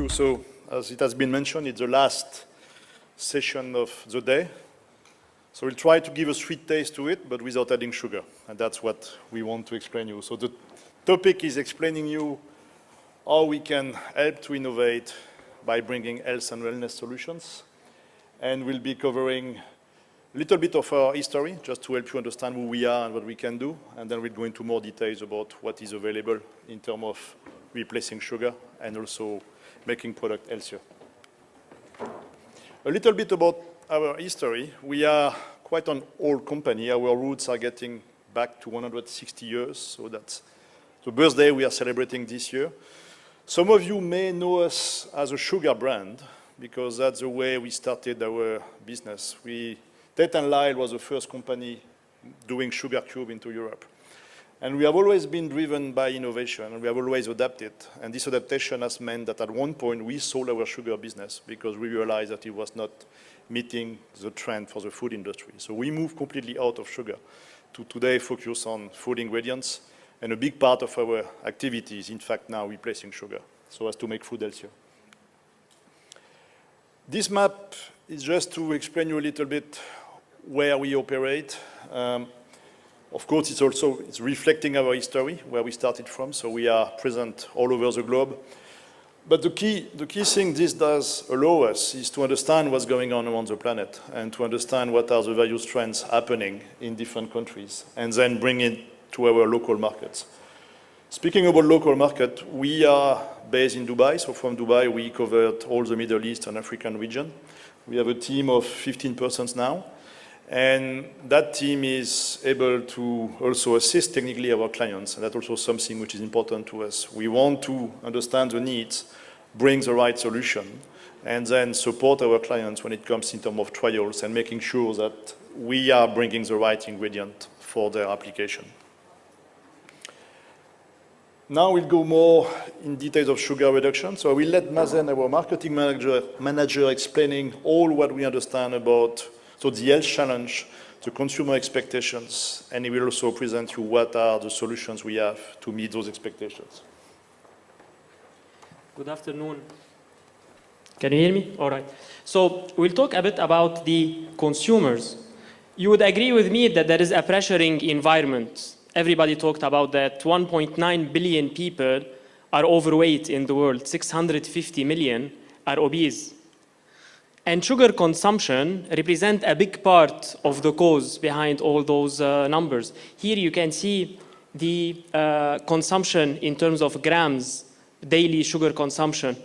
you. So, as it has been mentioned, it's the last session of the day. So we'll try to give a sweet taste to it, but without adding sugar. And that's what we want to explain you. So the topic is explaining you how we can help to innovate by bringing health and wellness solutions. And we'll be covering a little bit of our history, just to help you understand who we are and what we can do. And then we'll go into more details about what is available in terms of replacing sugar and also making product healthier. A little bit about our history. We are quite an old company. Our roots are getting back to 160 years, so that's the birthday we are celebrating this year. Some of you may know us as a sugar brand, because that's the way we started our business. Tate Lyle was the first company doing sugar cube into Europe. And we have always been driven by innovation, and we have always adapted. And this adaptation has meant that at one point we sold our sugar business because we realized that it was not meeting the trend for the food industry. So we moved completely out of sugar to today focus on food ingredients. And a big part of our activity is, in fact, now replacing sugar, so as to make food healthier. This map is just to explain you a little bit where we operate. Of course, it's reflecting our history, where we started from, so we are present all over the globe. But the key thing this does allow us is to understand what's going on around the planet and to understand what are the various trends happening in different countries, and then bring it to our local markets. Speaking about local market, we are based in Dubai, so from Dubai we covered all the Middle East and African region. We have a team of 15 persons now. And that team is able to also assist technically our clients, and that's also something which is important to us. We want to understand the needs, bring the right solution, and then support our clients when it comes in terms of trials and making sure that we are bringing the right ingredient for their application. Now we'll go more in details of sugar reduction. So I will let Mazen, our marketing manager, explaining all what we understand about the health challenge, the consumer expectations, and he will also present you what are the solutions we have to meet those expectations. Good afternoon. Can you hear me? All right. So we'll talk a bit about the consumers. You would agree with me that there is a pressuring environment. Everybody talked about that. 1.9 billion people are overweight in the world. 650 million are obese. And sugar consumption represents a big part of the cause behind all those numbers. Here you can see the consumption in terms of grams, daily sugar consumption.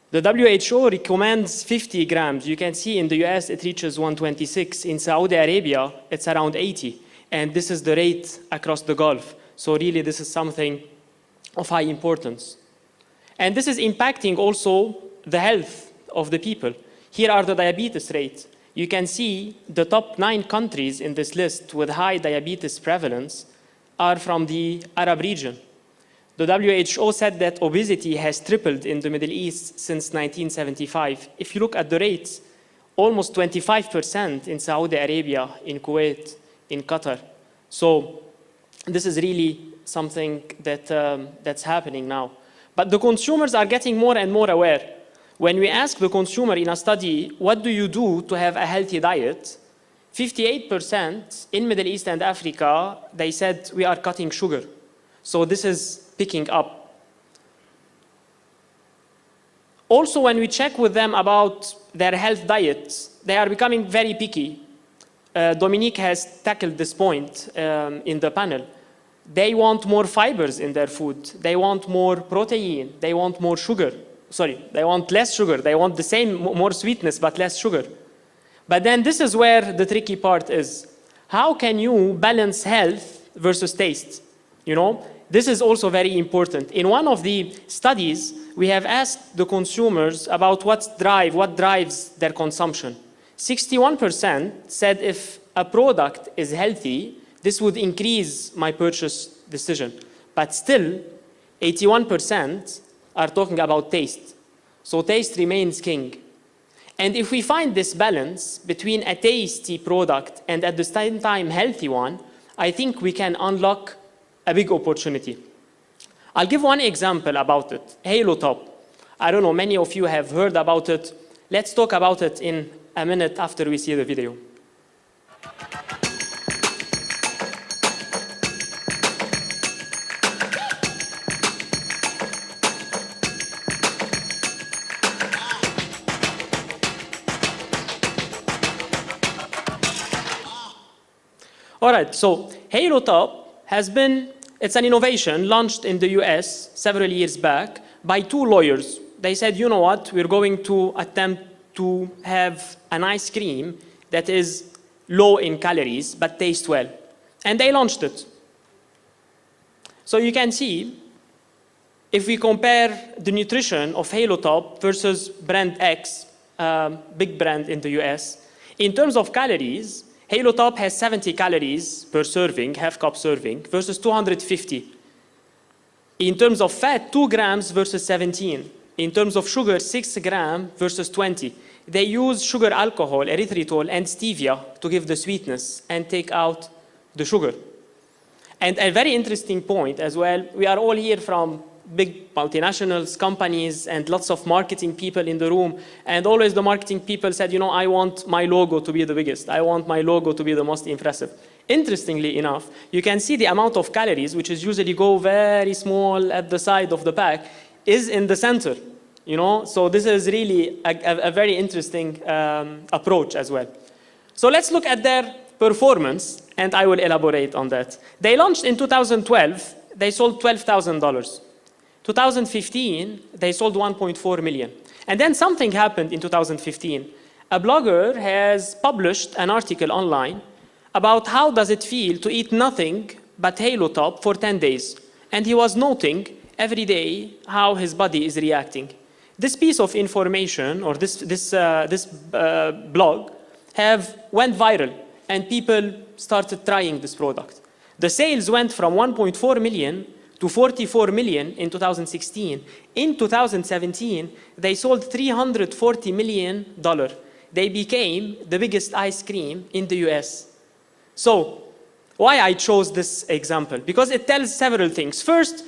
The WHO recommends 50 grams. You can see in the US it reaches 126. In Saudi Arabia, it's around 80. And this is the rate across the Gulf. So really this is something of high importance. And this is impacting also the health of the people. Here are the diabetes rates. You can see the top 9 countries in this list with high diabetes prevalence are from the Arab region. The WHO said that obesity has tripled in the Middle East since 1975. If you look at the rates, almost 25% in Saudi Arabia, in Kuwait, in Qatar. So this is really something that's happening now. But the consumers are getting more and more aware. When we ask the consumer in a study, what do you do to have a healthy diet? 58% in Middle East and Africa, they said we are cutting sugar. So this is picking up. Also, when we check with them about their health diets, they are becoming very picky. Dominique has tackled this point in the panel. They want more fibers in their food. They want more protein. They want more sugar. Sorry, they want less sugar. They want the same, more sweetness, but less sugar. But then this is where the tricky part is. How can you balance health versus taste? You know, this is also very important. In one of the studies, we have asked the consumers about what drives their consumption. 61% said if a product is healthy, this would increase my purchase decision. But still, 81% are talking about taste. So taste remains king. And if we find this balance between a tasty product and at the same time healthy one, I think we can unlock a big opportunity. I'll give one example about it, Halo Top. I don't know, many of you have heard about it. Let's talk about it in a minute after we see the video. All right, so Halo Top has been, it's an innovation launched in the US several years back by two lawyers. They said, you know what, we're going to attempt to have an ice cream that is low in calories but tastes well. And they launched it. So you can see, if we compare the nutrition of Halo Top versus brand X, big brand in the US, in terms of calories, Halo Top has 70 calories per serving, half cup serving, versus 250. In terms of fat, 2 grams versus 17. In terms of sugar, 6 grams versus 20. They use sugar alcohol, erythritol, and stevia to give the sweetness and take out the sugar. And a very interesting point as well, we are all here from big multinationals, companies, and lots of marketing people in the room. And always the marketing people said, you know, I want my logo to be the biggest. I want my logo to be the most impressive. Interestingly enough, you can see the amount of calories, which is usually go very small at the side of the pack, is in the center. You know, so this is really a very interesting approach as well. So let's look at their performance, and I will elaborate on that. They launched in 2012. They sold $12,000. 2015, they sold 1.4 million. And then something happened in 2015. A blogger has published an article online about how does it feel to eat nothing but Halo Top for 10 days. And he was noting every day how his body is reacting. This piece of information, or this blog, went viral, and people started trying this product. The sales went from 1.4 million to 44 million in 2016. In 2017, they sold $340 million. They became the biggest ice cream in the US. So, why I chose this example? Because it tells several things. First,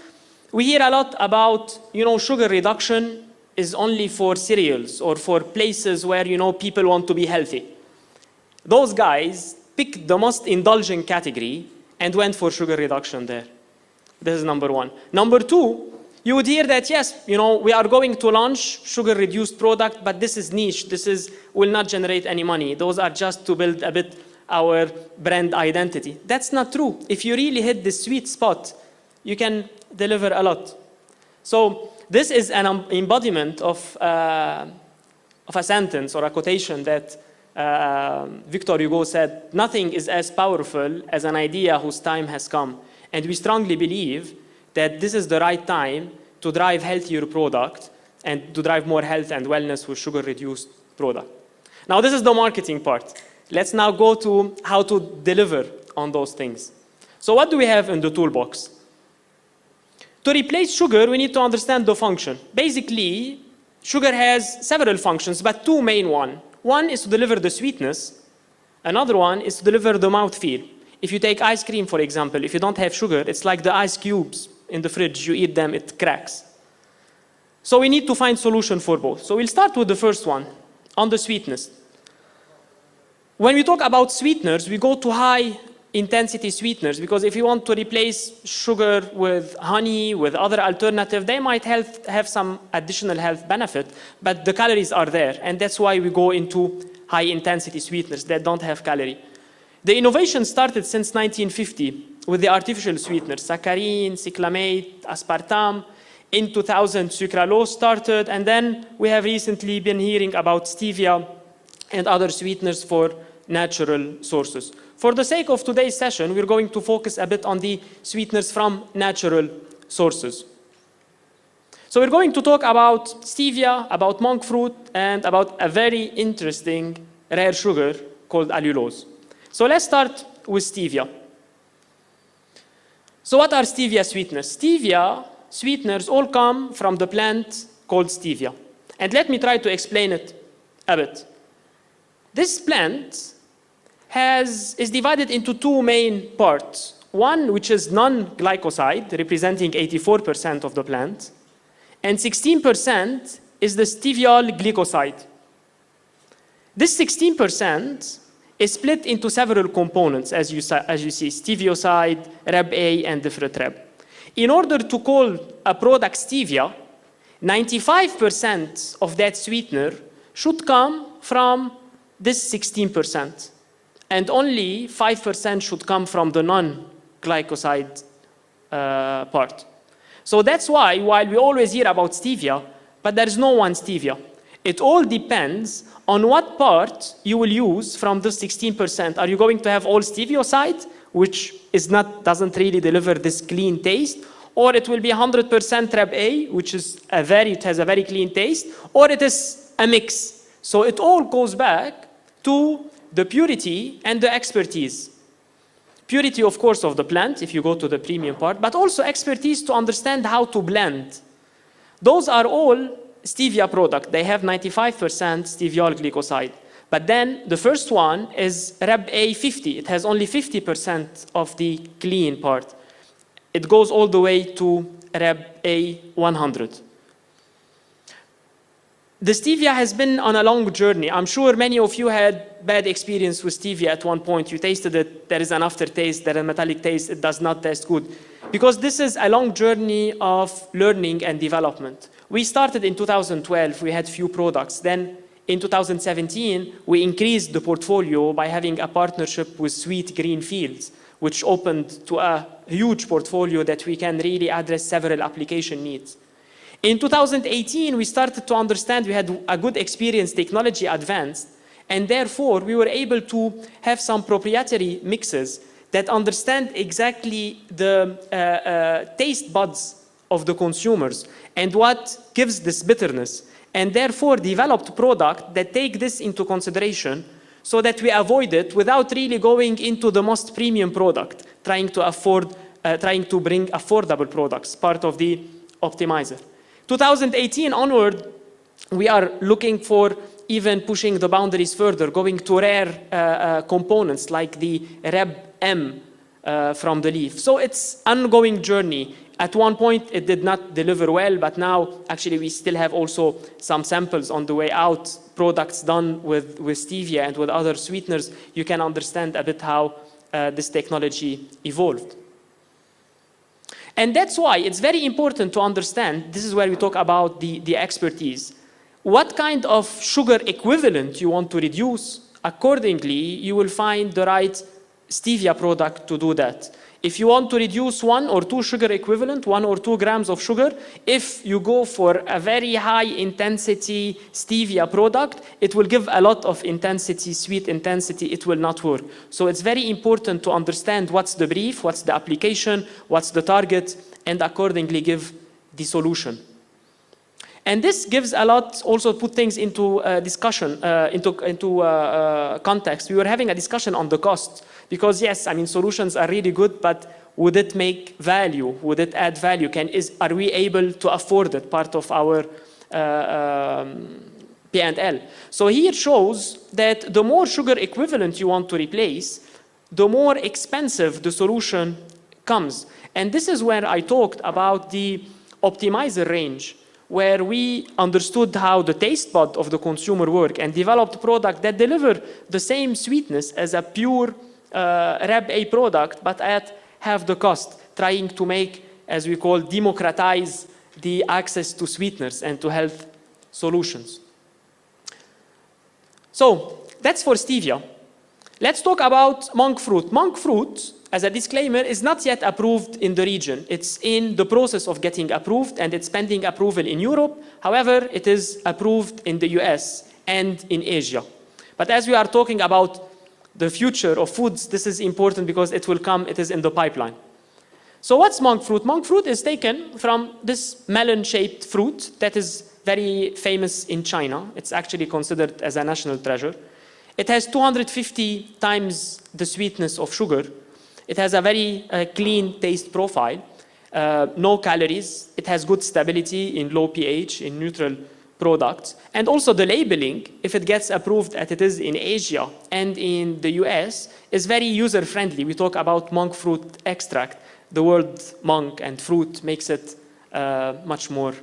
we hear a lot about, you know, sugar reduction is only for cereals or for places where, you know, people want to be healthy. Those guys picked the most indulgent category and went for sugar reduction there. This is number one. Number two, you would hear that, yes, you know, we are going to launch sugar-reduced product, but this is niche. Will not generate any money. Those are just to build a bit our brand identity. That's not true. If you really hit the sweet spot, you can deliver a lot. So this is an embodiment of a sentence or a quotation that Victor Hugo said, "Nothing is as powerful as an idea whose time has come." And we strongly believe that this is the right time to drive healthier product and to drive more health and wellness with sugar-reduced product. Now, this is the marketing part. Let's now go to how to deliver on those things. So what do we have in the toolbox? To replace sugar, we need to understand the function. Basically, sugar has several functions, but two main ones. One is to deliver the sweetness. Another one is to deliver the mouthfeel. If you take ice cream, for example, if you don't have sugar, it's like the ice cubes in the fridge. You eat them, it cracks. So we need to find solution for both. So we'll start with the first one, on the sweetness. When we talk about sweeteners, we go to high-intensity sweeteners, because if you want to replace sugar with honey, with other alternative, they might have some additional health benefit, but the calories are there, and that's why we go into high-intensity sweeteners that don't have calorie. The innovation started since 1950 with the artificial sweeteners, saccharin, cyclamate, aspartame. In 2000, sucralose started, and then we have recently been hearing about stevia and other sweeteners for natural sources. For the sake of today's session, we're going to focus a bit on the sweeteners from natural sources. So we're going to talk about stevia, about monk fruit, and about a very interesting rare sugar called allulose. So let's start with stevia. So what are stevia sweeteners? Stevia sweeteners all come from the plant called stevia. And let me try to explain it a bit. This plant is divided into two main parts. One, which is non-glycoside, representing 84% of the plant, and 16% is the steviol glycoside. This 16% is split into several components, as you see, stevioside, Reb-A, and different Reb. In order to call a product stevia, 95% of that sweetener should come from this 16%, and only 5% should come from the non-glycoside part. So that's why, while we always hear about stevia, but there is no one stevia. It all depends on what part you will use from the 16%. Are you going to have all stevioside, which doesn't really deliver this clean taste, or it will be 100% Reb-A, which is it has a very clean taste, or it is a mix. So it all goes back to the purity and the expertise. Purity, of course, of the plant, if you go to the premium part, but also expertise to understand how to blend. Those are all stevia product. They have 95% steviol glycoside. But then the first one is Reb-A 50. It has only 50% of the clean part. It goes all the way to Reb-A 100. The stevia has been on a long journey. I'm sure many of you had bad experience with stevia at one point. You tasted it, there is an aftertaste, there is a metallic taste, it does not taste good. Because this is a long journey of learning and development. We started in 2012, we had few products. Then in 2017, we increased the portfolio by having a partnership with Sweet Green Fields, which opened to a huge portfolio that we can really address several application needs. In 2018, we started to understand we had a good experience, technology advanced, and therefore we were able to have some proprietary mixes that understand exactly the taste buds of the consumers and what gives this bitterness, and therefore developed products that take this into consideration so that we avoid it without really going into the most premium product, trying to bring affordable products, part of the optimizer. 2018 onward, we are looking for even pushing the boundaries further, going to rare components like the Reb-M from the leaf. So it's an ongoing journey. At one point, it did not deliver well, but now actually we still have also some samples on the way out, products done with stevia and with other sweeteners. You can understand a bit how this technology evolved. And that's why it's very important to understand, this is where we talk about the expertise. What kind of sugar equivalent you want to reduce, accordingly, you will find the right stevia product to do that. If you want to reduce 1 or 2 sugar equivalent, 1 or 2 grams of sugar, if you go for a very high intensity stevia product, it will give a lot of intensity, sweet intensity, it will not work. So it's very important to understand what's the brief, what's the application, what's the target, and accordingly give the solution. And this gives a lot, also put things into discussion, into context. We were having a discussion on the cost. Because yes, I mean, solutions are really good, but would it make value? Would it add value? Are we able to afford it, part of our P&L? So here shows that the more sugar equivalent you want to replace, the more expensive the solution comes. And this is where I talked about the optimizer range, where we understood how the taste bud of the consumer work and developed products that deliver the same sweetness as a pure Reb-A product, but at half the cost, trying to make, as we call, democratize the access to sweeteners and to health solutions. So that's for stevia. Let's talk about monk fruit. Monk fruit, as a disclaimer, is not yet approved in the region. It's in the process of getting approved, and it's pending approval in Europe. However, it is approved in the US and in Asia. But as we are talking about the future of foods, this is important because it will come, it is in the pipeline. So what's monk fruit? Monk fruit is taken from this melon-shaped fruit that is very famous in China. It's actually considered as a national treasure. It has 250 times the sweetness of sugar. It has a very clean taste profile, no calories. It has good stability in low pH, in neutral products. And also the labeling, if it gets approved as it is in Asia and in the US, is very user-friendly. We talk about monk fruit extract. The word monk and fruit makes it much more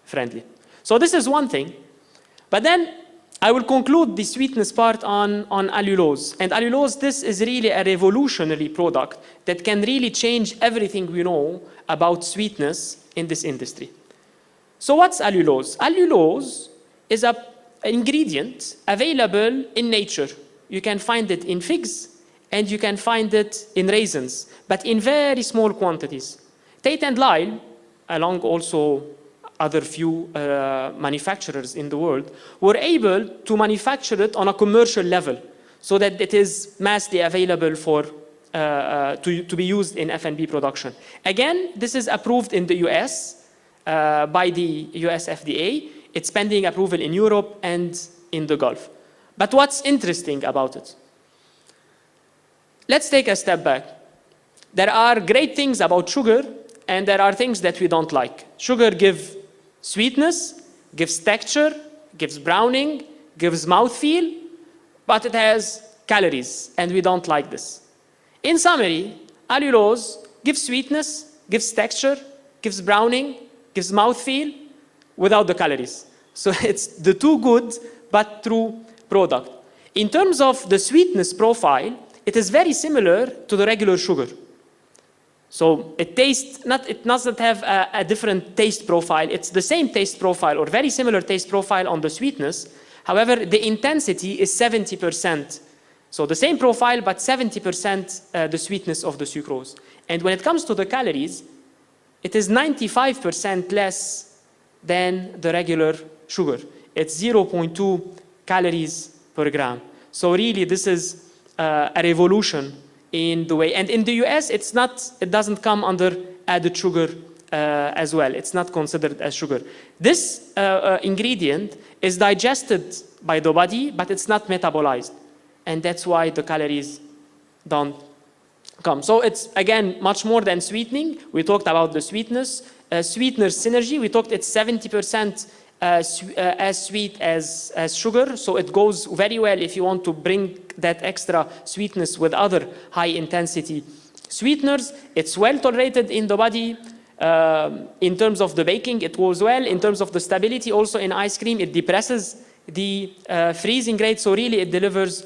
friendly. So this is one thing. But then I will conclude the sweetness part on allulose. And allulose, this is really a revolutionary product that can really change everything we know about sweetness in this industry. So what's allulose? Allulose is an ingredient available in nature. You can find it in figs and you can find it in raisins, but in very small quantities. Tate Lyle, along also other few manufacturers in the world, were able to manufacture it on a commercial level so that it is massively available for, to be used in F&B production. Again, this is approved in the US by the US FDA. It's pending approval in Europe and in the Gulf. But what's interesting about it? Let's take a step back. There are great things about sugar, and there are things that we don't like. Sugar gives sweetness, gives texture, gives browning, gives mouthfeel, but it has calories, and we don't like this. In summary, allulose gives sweetness, gives texture, gives browning, gives mouthfeel, without the calories. So it's the too good, but true product. In terms of the sweetness profile, it is very similar to the regular sugar. So it doesn't have a different taste profile. It's the same taste profile or very similar taste profile on the sweetness. However, the intensity is 70%. So the same profile, but 70% the sweetness of the sucrose. And when it comes to the calories, it is 95% less than the regular sugar. It's 0.2 calories per gram. So really, this is a revolution in the way. And in the US, it doesn't come under added sugar as well. It's not considered as sugar. This ingredient is digested by the body, but it's not metabolized. And that's why the calories don't come. So it's, again, much more than sweetening. We talked about the sweetness. Sweetener synergy, we talked it's 70% as sweet as sugar. So it goes very well if you want to bring that extra sweetness with other high-intensity sweeteners. It's well tolerated in the body. In terms of the baking, it goes well. In terms of the stability, also in ice cream, it depresses the freezing rate. So really, it delivers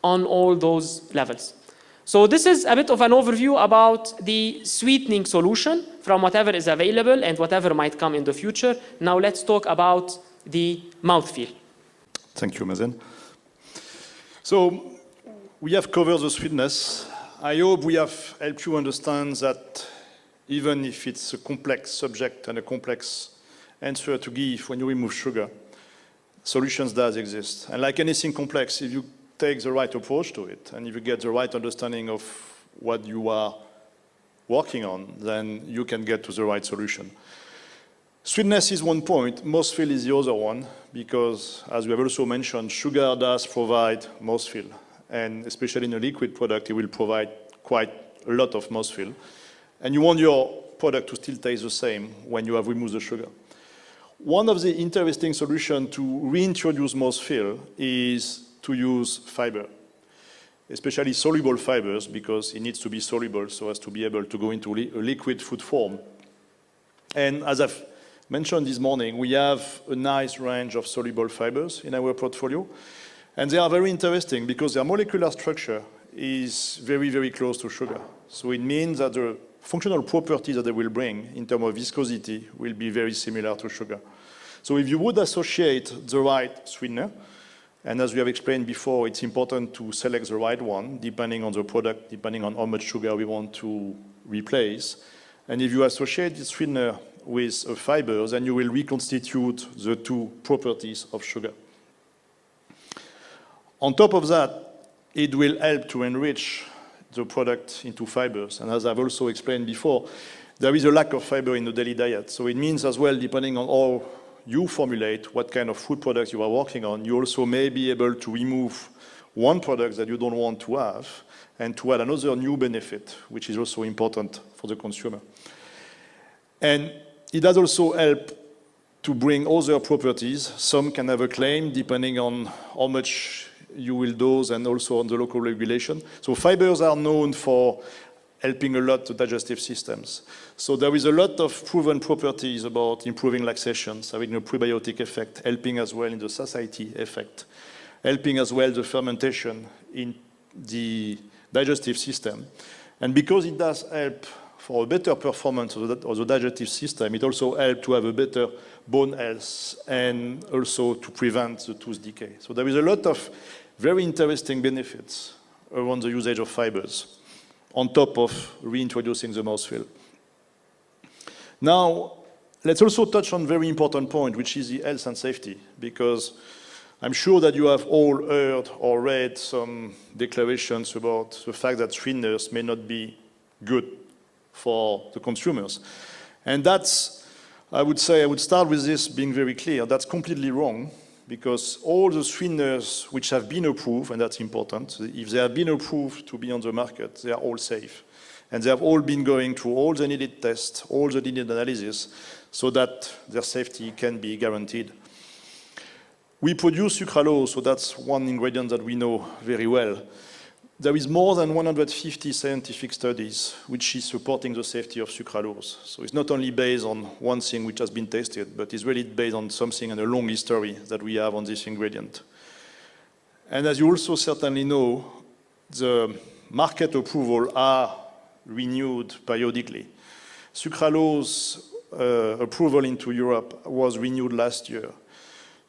on all those levels. So this is a bit of an overview about the sweetening solution from whatever is available and whatever might come in the future. Now let's talk about the mouthfeel. Thank you, Mazen. So we have covered the sweetness. I hope we have helped you understand that even if it's a complex subject and a complex answer to give when you remove sugar, solutions does exist. And like anything complex, if you take the right approach to it, and if you get the right understanding of what you are working on, then you can get to the right solution. Sweetness is one point, mouthfeel is the other one, because as we have also mentioned, sugar does provide mouthfeel, and especially in a liquid product, it will provide quite a lot of mouthfeel. And you want your product to still taste the same when you have removed the sugar. One of the interesting solutions to reintroduce mouthfeel is to use fiber, especially soluble fibers, because it needs to be soluble so as to be able to go into a liquid food form. And as I've mentioned this morning, we have a nice range of soluble fibers in our portfolio. And they are very interesting because their molecular structure is very, very close to sugar. So it means that the functional properties that they will bring in terms of viscosity will be very similar to sugar. So if you would associate the right sweetener, and as we have explained before, it's important to select the right one, depending on the product, depending on how much sugar we want to replace. And if you associate the sweetener with fibers, then you will reconstitute the two properties of sugar. On top of that, it will help to enrich the product into fibers. And as I've also explained before, there is a lack of fiber in the daily diet. So it means as well, depending on how you formulate what kind of food products you are working on, you also may be able to remove one product that you don't want to have and to add another new benefit, which is also important for the consumer. And it does also help to bring other properties. Some can have a claim depending on how much you will dose and also on the local regulation. So fibers are known for helping a lot the digestive systems. So there is a lot of proven properties about improving laxations, having a prebiotic effect, helping as well in the satiety effect, helping as well the fermentation in the digestive system. And because it does help for a better performance of the digestive system, it also helps to have a better bone health and also to prevent the tooth decay. So there is a lot of very interesting benefits around the usage of fibers, on top of reintroducing the mouthfeel. Now, let's also touch on a very important point, which is the health and safety, because I'm sure that you have all heard or read some declarations about the fact that sweeteners may not be good for the consumers. And that's, I would say, I would start with this being very clear, that's completely wrong, because all the sweeteners which have been approved, and that's important, if they have been approved to be on the market, they are all safe. And they have all been going through all the needed tests, all the needed analysis, so that their safety can be guaranteed. We produce sucralose, so that's one ingredient that we know very well. There is more than 150 scientific studies which is supporting the safety of sucralose. So it's not only based on one thing which has been tested, but it's really based on something and a long history that we have on this ingredient. And as you also certainly know, the market approval are renewed periodically. Sucralose approval into Europe was renewed last year.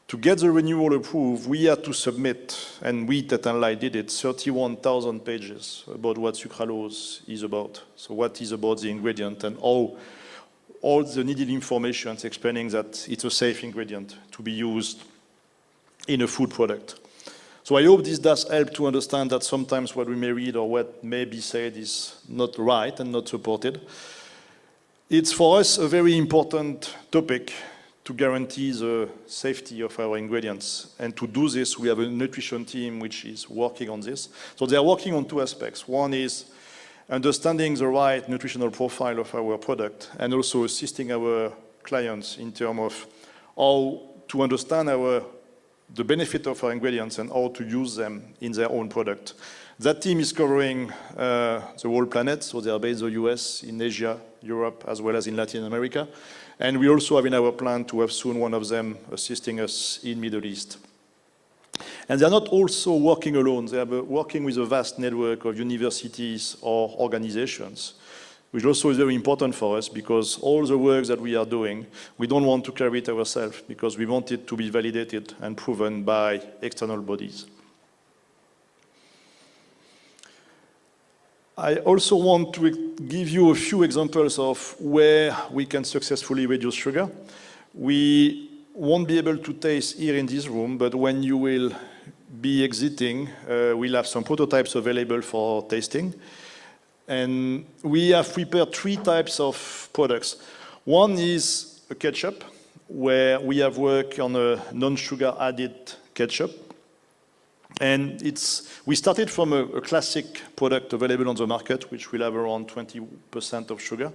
To get the renewal approved, we had to submit, and we, Tate Lyle, did it, 31,000 pages about what sucralose is about. So what is about the ingredient and all the needed information explaining that it's a safe ingredient to be used in a food product. So I hope this does help to understand that sometimes what we may read or what may be said is not right and not supported. It's for us a very important topic to guarantee the safety of our ingredients. And to do this, we have a nutrition team which is working on this. So they are working on two aspects. One is understanding the right nutritional profile of our product and also assisting our clients in terms of how to understand the benefit of our ingredients and how to use them in their own product. That team is covering the whole planet, so they are based in the US, in Asia, Europe, as well as in Latin America. And we also have in our plan to have soon one of them assisting us in Middle East. And they are not also working alone. They are working with a vast network of universities or organizations, which also is very important for us because all the work that we are doing, we don't want to carry it ourselves because we want it to be validated and proven by external bodies. I also want to give you a few examples of where we can successfully reduce sugar. We won't be able to taste here in this room, but when you will be exiting, we'll have some prototypes available for tasting. And we have prepared 3 types of products. One is a ketchup, where we have worked on a non-sugar added ketchup. And we started from a classic product available on the market, which will have around 20% of sugar.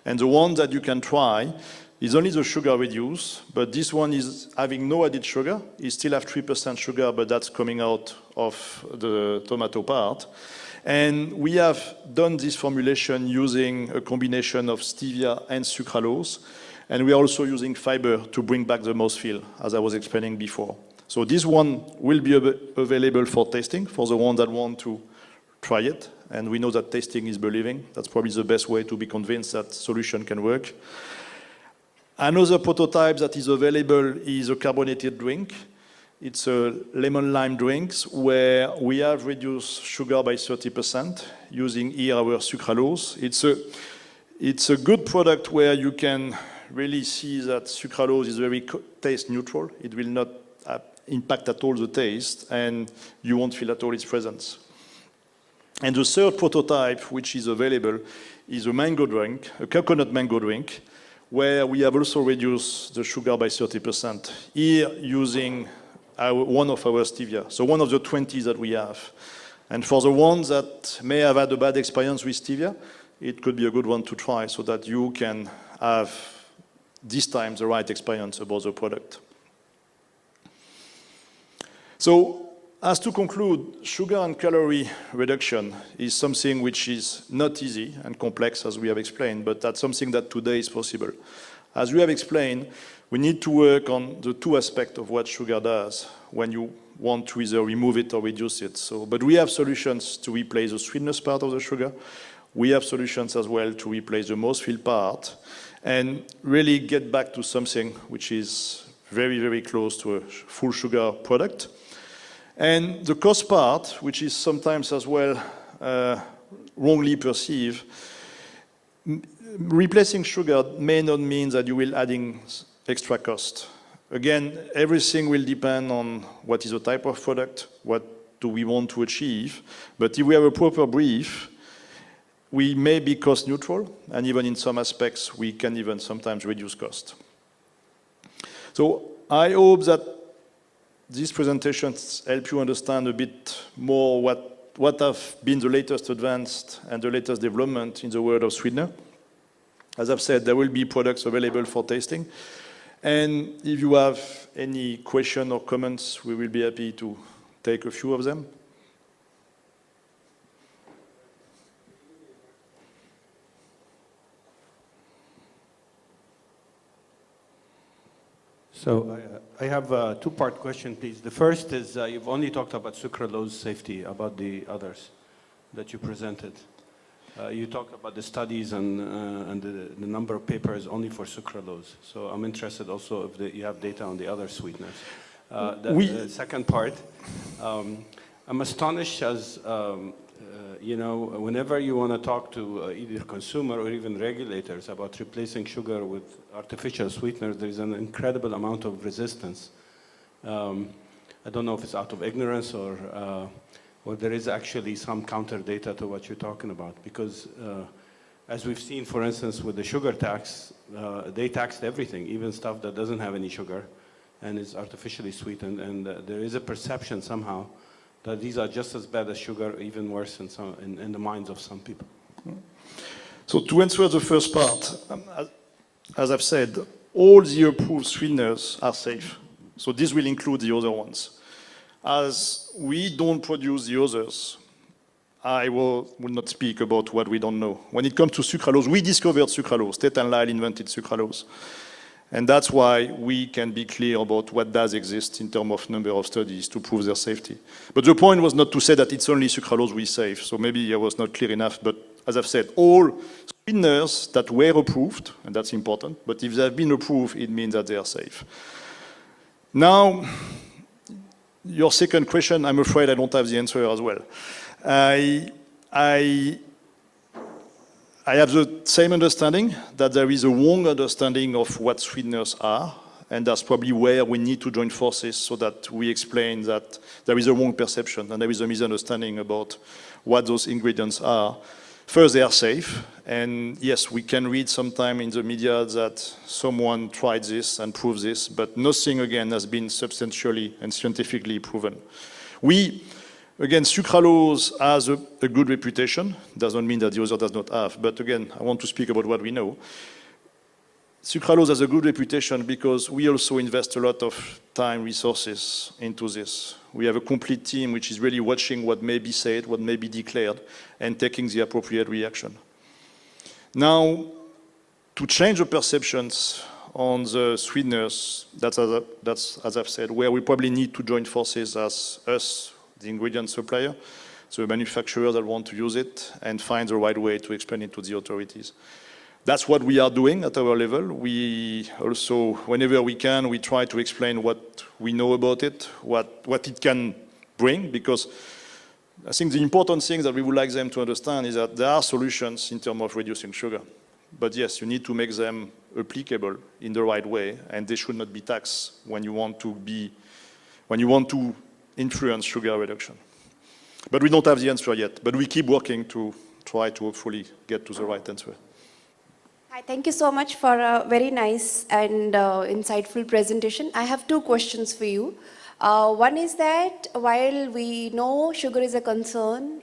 And the one that you can try is only the sugar reduced, but this one is having no added sugar. It still have 3% sugar, but that's coming out of the tomato part. And we have done this formulation using a combination of stevia and sucralose. And we are also using fiber to bring back the mouthfeel, as I was explaining before. So this one will be available for tasting for the ones that want to try it. And we know that tasting is believing. That's probably the best way to be convinced that solution can work. Another prototype that is available is a carbonated drink. It's a lemon lime drinks where we have reduced sugar by 30% using here our sucralose. It's a good product where you can really see that sucralose is very taste neutral. It will not impact at all the taste, and you won't feel at all its presence. And the third prototype, which is available, is a mango drink, a coconut mango drink, where we have also reduced the sugar by 30%, here using one of our stevia, so one of the 20 that we have. And for the ones that may have had a bad experience with stevia, it could be a good one to try so that you can have this time the right experience about the product. So as to conclude, sugar and calorie reduction is something which is not easy and complex, as we have explained, but that's something that today is possible. As we have explained, we need to work on the two aspects of what sugar does when you want to either remove it or reduce it. But we have solutions to replace the sweetness part of the sugar. We have solutions as well to replace the mouthfeel part and really get back to something which is very, very close to a full sugar product. And the cost part, which is sometimes as well wrongly perceived, replacing sugar may not mean that you will adding extra cost. Again, everything will depend on what is the type of product, what do we want to achieve. But if we have a proper brief, we may be cost neutral, and even in some aspects, we can even sometimes reduce cost. So I hope that these presentations help you understand a bit more what have been the latest advanced and the latest development in the world of sweetener. As I've said, there will be products available for tasting. And if you have any question or comments, we will be happy to take a few of them. So I have a two-part question, please. The first is you've only talked about sucralose safety, about the others that you presented. You talked about the studies and the number of papers only for sucralose. So I'm interested also if you have data on the other sweeteners. The second part, I'm astonished as, whenever you want to talk to either consumer or even regulators about replacing sugar with artificial sweeteners, there is an incredible amount of resistance. I don't know if it's out of ignorance or there is actually some counter data to what you're talking about. Because as we've seen, for instance, with the sugar tax, they taxed everything, even stuff that doesn't have any sugar and is artificially sweetened. And there is a perception somehow that these are just as bad as sugar, even worse in the minds of some people. So to answer the first part, as I've said, all the approved sweeteners are safe. So this will include the other ones. As we don't produce the others, I will not speak about what we don't know. When it comes to sucralose, we discovered sucralose. Tate Lyle invented sucralose. And that's why we can be clear about what does exist in terms of number of studies to prove their safety. But the point was not to say that it's only sucralose we save. So maybe I was not clear enough. But as I've said, all sweeteners that were approved, and that's important, but if they have been approved, it means that they are safe. Now, your second question, I'm afraid I don't have the answer as well. I have the same understanding that there is a wrong understanding of what sweeteners are, and that's probably where we need to join forces so that we explain that there is a wrong perception and there is a misunderstanding about what those ingredients are. First, they are safe, and yes, we can read sometime in the media that someone tried this and proved this, but nothing, again, has been substantially and scientifically proven. Again, sucralose has a good reputation. Doesn't mean that the other does not have, but again, I want to speak about what we know. Sucralose has a good reputation because we also invest a lot of time, resources into this. We have a complete team which is really watching what may be said, what may be declared, and taking the appropriate reaction. Now, to change the perceptions on the sweeteners, that's as I've said, where we probably need to join forces as us, the ingredient supplier, so manufacturers that want to use it, and find the right way to explain it to the authorities. That's what we are doing at our level. We also, whenever we can, we try to explain what we know about it, what it can bring, because I think the important thing that we would like them to understand is that there are solutions in terms of reducing sugar. But yes, you need to make them applicable in the right way, and they should not be taxed when you want to influence sugar reduction. But we don't have the answer yet, but we keep working to try to hopefully get to the right answer. Hi, thank you so much for a very nice and insightful presentation. I have two questions for you. One is that while we know sugar is a concern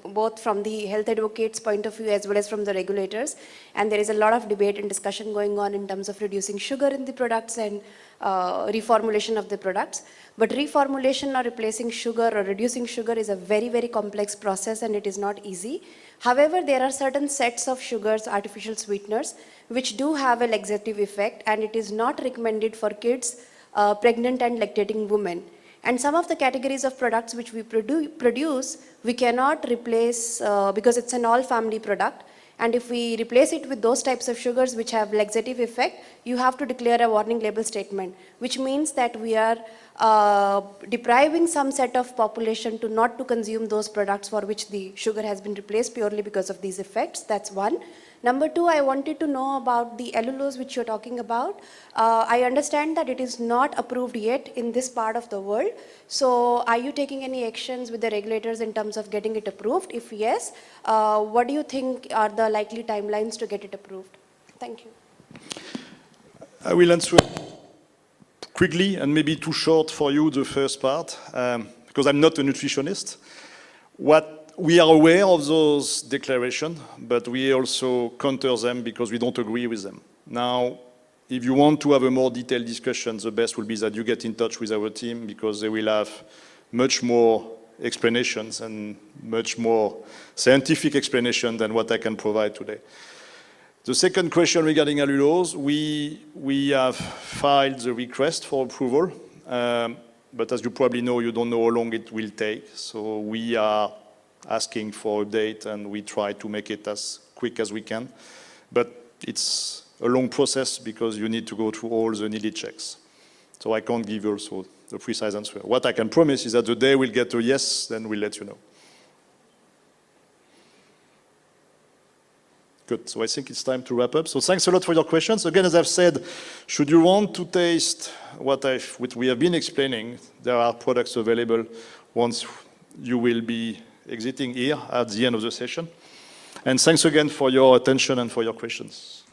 both from the health advocates' point of view as well as from the regulators. And there is a lot of debate and discussion going on in terms of reducing sugar in the products and reformulation of the products. But reformulation or replacing sugar or reducing sugar is a very, very complex process, and it is not easy. However, there are certain sets of sugars, artificial sweeteners, which do have a laxative effect, and it is not recommended for kids, pregnant and lactating women. And some of the categories of products which we produce, we cannot replace because it's an all-family product. And if we replace it with those types of sugars which have laxative effect, you have to declare a warning label statement, which means that we are depriving some set of population to not to consume those products for which the sugar has been replaced purely because of these effects. That's one. Number two, I wanted to know about the allulose which you're talking about. I understand that it is not approved yet in this part of the world. So are you taking any actions with the regulators in terms of getting it approved? If yes, what do you think are the likely timelines to get it approved? Thank you. I will answer quickly and maybe too short for you the first part, because I'm not a nutritionist. We are aware of those declarations, but we also counter them because we don't agree with them. Now, if you want to have a more detailed discussion, the best will be that you get in touch with our team, because they will have much more explanations and much more scientific explanation than what I can provide today. The second question regarding allulose, we have filed the request for approval, but as you probably know, you don't know how long it will take. So we are asking for a date, and we try to make it as quick as we can. But it's a long process because you need to go through all the needed checks. So I can't give you also the precise answer. What I can promise is that the day we'll get a yes, then we'll let you know. Good, so I think it's time to wrap up. So thanks a lot for your questions. Again, as I've said, should you want to taste what we have been explaining, there are products available once you will be exiting here at the end of the session. And thanks again for your attention and for your questions.